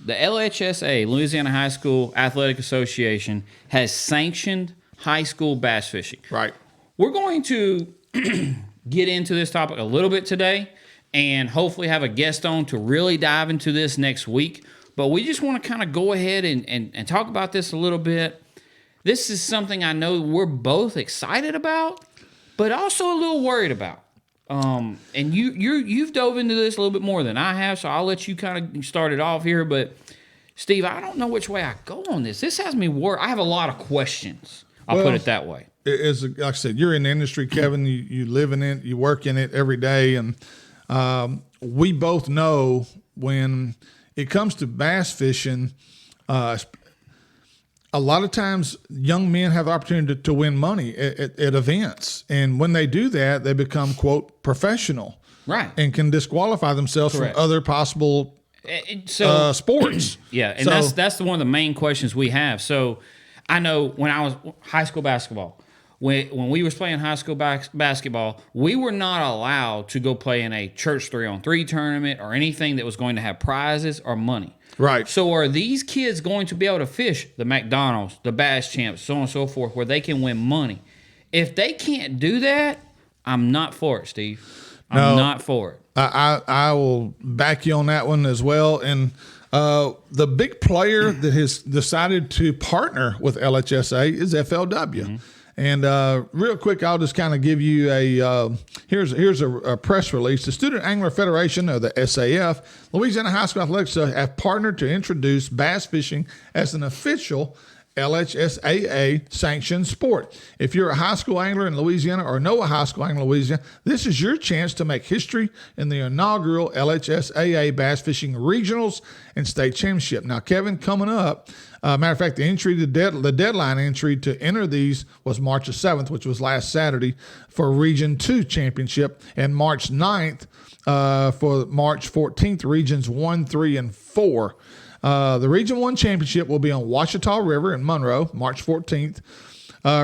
The LHSAA, Louisiana High School Athletic Association, has sanctioned high school bass fishing. Right. We're going to get into this topic a little bit today and hopefully have a guest on to really dive into this next week. But we just want to kind of go ahead and talk about this a little bit. This is something I know we're both excited about, but also a little worried about. And you've dove into this a little bit more than I have, so I'll let you kind of start it off here. But Steve, I don't know which way I go on this. This has me worried. I have a lot of questions. I'll put it that way. Like I said, you're in the industry, Kevin. You live in it. You work in it every day, and we both know when it comes to bass fishing, a lot of times young men have the opportunity to win money at events. And when they do that, they become, quote, professional. Right. And can disqualify themselves Correct. from other possible sports. Yeah, and that's one of the main questions we have. So I know when I was high school basketball, when we was playing high school basketball, we were not allowed to go play in a church 3-on-3 tournament or anything that was going to have prizes or money. Right. So are these kids going to be able to fish the McDonald's, the Bass Champs, so on and so forth, where they can win money? If they can't do that, I'm not for it, Steve. I'm not for it. I will back you on that one as well. And the big player that has decided to partner with LHSAA is FLW. Mm-hmm. And real quick, I'll just kind of give you here's a press release. The Student Angler Federation, or the SAF, Louisiana High School Athletics have partnered to introduce bass fishing as an official LHSAA sanctioned sport. If you're a high school angler in Louisiana or know a high school angler in Louisiana, this is your chance to make history in the inaugural LHSAA bass fishing regionals and state championship. Now, Kevin, coming up, matter of fact, the deadline entry to enter these was March the 7th, which was last Saturday, for Region 2 championship, and March 9th for March 14th, Regions 1, 3, and 4. The Region 1 championship will be on Ouachita River in Monroe, March 14th.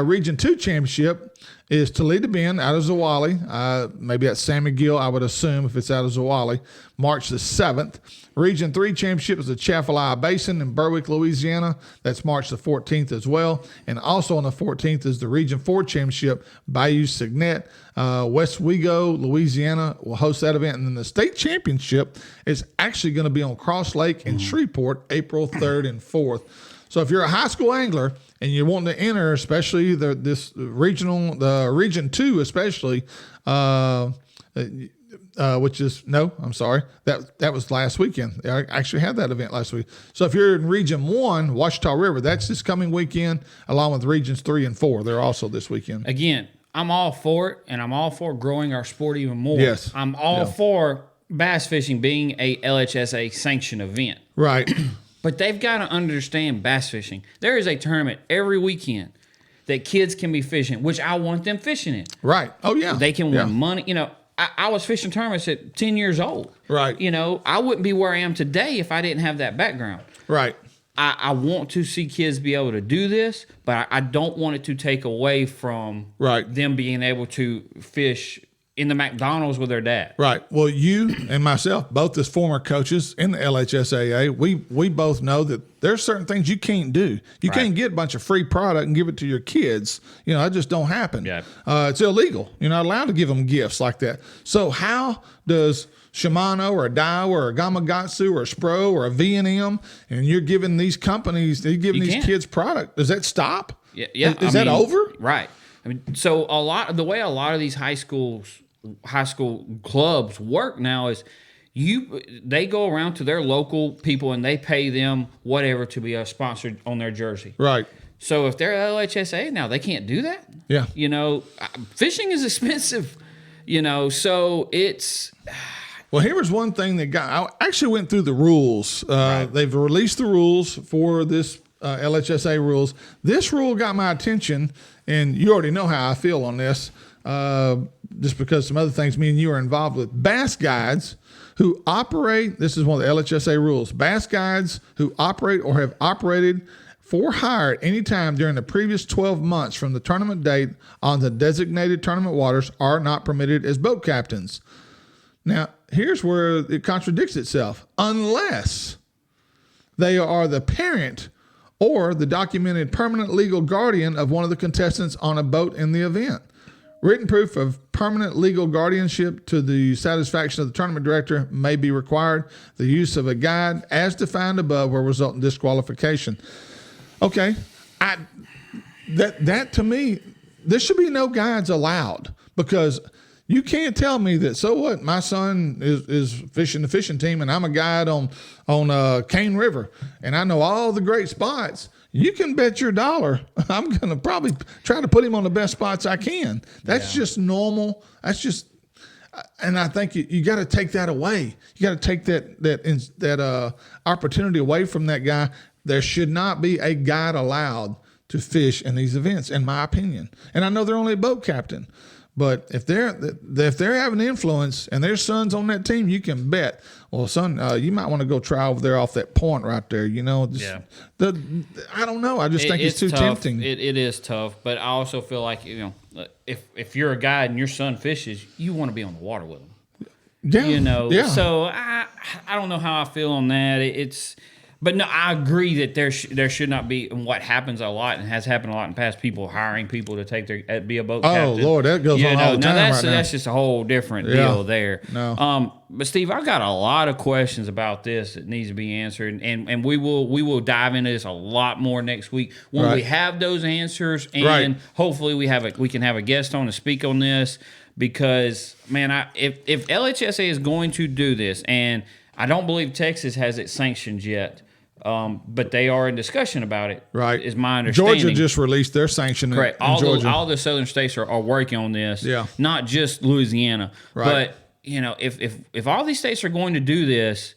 Region 2 championship is Toledo Bend out of Zwolle. Maybe at San Miguel, I would assume, if it's out of Zwolle, March the 7th. Region 3 championship is the Chaffalaya Basin in Berwick, Louisiana. That's March the 14th as well. And also on the 14th is the Region 4 championship, Bayou Signet. West Wego, Louisiana will host that event. And then the state championship is actually going to be on Cross Lake in Shreveport, April 3rd and 4th. So if you're a high school angler and you want to enter, especially the Region 2 especially, which is, that was last weekend. I actually had that event last week. So if you're in Region 1, Ouachita River, that's this coming weekend, along with Regions 3 and 4. They're also this weekend. Again, I'm all for it, and I'm all for growing our sport even more. Yes. I'm all for bass fishing being a LHSAA sanctioned event. Right. But they've got to understand bass fishing. There is a tournament every weekend that kids can be fishing, which I want them fishing in. Right. Oh, yeah. They can win money. You know, I was fishing tournaments at 10 years old. Right. You know, I wouldn't be where I am today if I didn't have that background. Right. I want to see kids be able to do this, but I don't want it to take away from them being able to fish in the McDonald's with their dad. Right. Well, you and myself, both as former coaches in the LHSAA, we both know that there's certain things you can't do. You can't get a bunch of free product and give it to your kids. You know, that just don't happen. Yeah. It's illegal. You're not allowed to give them gifts like that. So how does Shimano or a Daiwa or a Gamakatsu or a Spro or a V&M, and you're giving these companies, these kids product, does that stop? Yeah. Is that over? Right. I mean, so the way a lot of these high school clubs work now is they go around to their local people and they pay them whatever to be sponsored on their jersey. Right. So if they're LHSAA now, they can't do that. Yeah. You know, fishing is expensive. You know, so it's. Well, here was one thing I actually went through the rules. They've released the rules for this LHSAA rules. This rule got my attention, and you already know how I feel on this. Just because some other things me and you are involved with. Bass guides who operate, this is one of the LHSAA rules, bass guides who operate or have operated for hire at any time during the previous 12 months from the tournament date on the designated tournament waters are not permitted as boat captains. Now, here's where it contradicts itself. Unless they are the parent or the documented permanent legal guardian of one of the contestants on a boat in the event. Written proof of permanent legal guardianship to the satisfaction of the tournament director may be required. The use of a guide as defined above will result in disqualification. Okay, that to me, there should be no guides allowed, because you can't tell me that, so what, my son is fishing the fishing team and I'm a guide on Cane River and I know all the great spots. You can bet your dollar I'm going to probably try to put him on the best spots I can. That's just normal. That's just, and I think you got to take that away. You got to take that opportunity away from that guy. There should not be a guide allowed to fish in these events, in my opinion. And I know they're only a boat captain, but if they're having influence and their son's on that team, you can bet, well, son, you might want to go try over there off that point right there. You know, I don't know. I just think it's too tough. tempting. It is tough, but I also feel like, you know, if you're a guide and your son fishes, you want to be on the water with him. Yeah, you know. Yeah. So I don't know how I feel on that. But no, I agree that there should not be, and what happens a lot and has happened a lot in the past, people hiring people to be a boat captain. Oh Lord, that goes on all the time right now. That's just a whole different deal there. No. But Steve, I've got a lot of questions about this that needs to be answered, and we will dive into this a lot more next week when we have those answers, and hopefully we can have a guest on to speak on this, because man, if LHSAA is going to do this, and I don't believe Texas has it sanctioned yet. But they are in discussion about it. Right. Is my understanding. Georgia just released their sanction. Correct. All the southern states are working on this. Yeah. Not just Louisiana. Right. But, you know, if all these states are going to do this,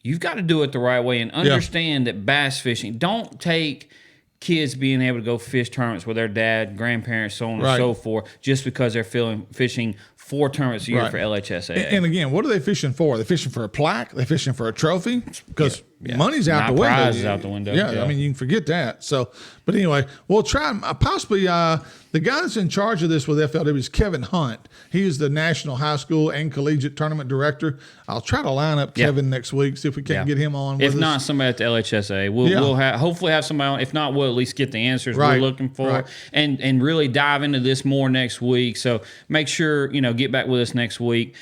you've got to do it the right way and understand that bass fishing, don't take kids being able to go fish tournaments with their dad, grandparents, so on and so forth, just because they're fishing 4 tournaments a year for LHSAA. And again, what are they fishing for? Are they fishing for a plaque? Are they fishing for a trophy? Because money's out the window. Prizes out the window. Yeah, I mean, you can forget that. So, but anyway, we'll try possibly the guy that's in charge of this with FLW is Kevin Hunt. He is the National High School and Collegiate Tournament Director. I'll try to line up Kevin next week, see if we can get him on with us. If not, somebody at the LHSAA. We'll hopefully have somebody on. If not, we'll at least get the answers we're looking for and really dive into this more next week. So make sure, get back with us next week.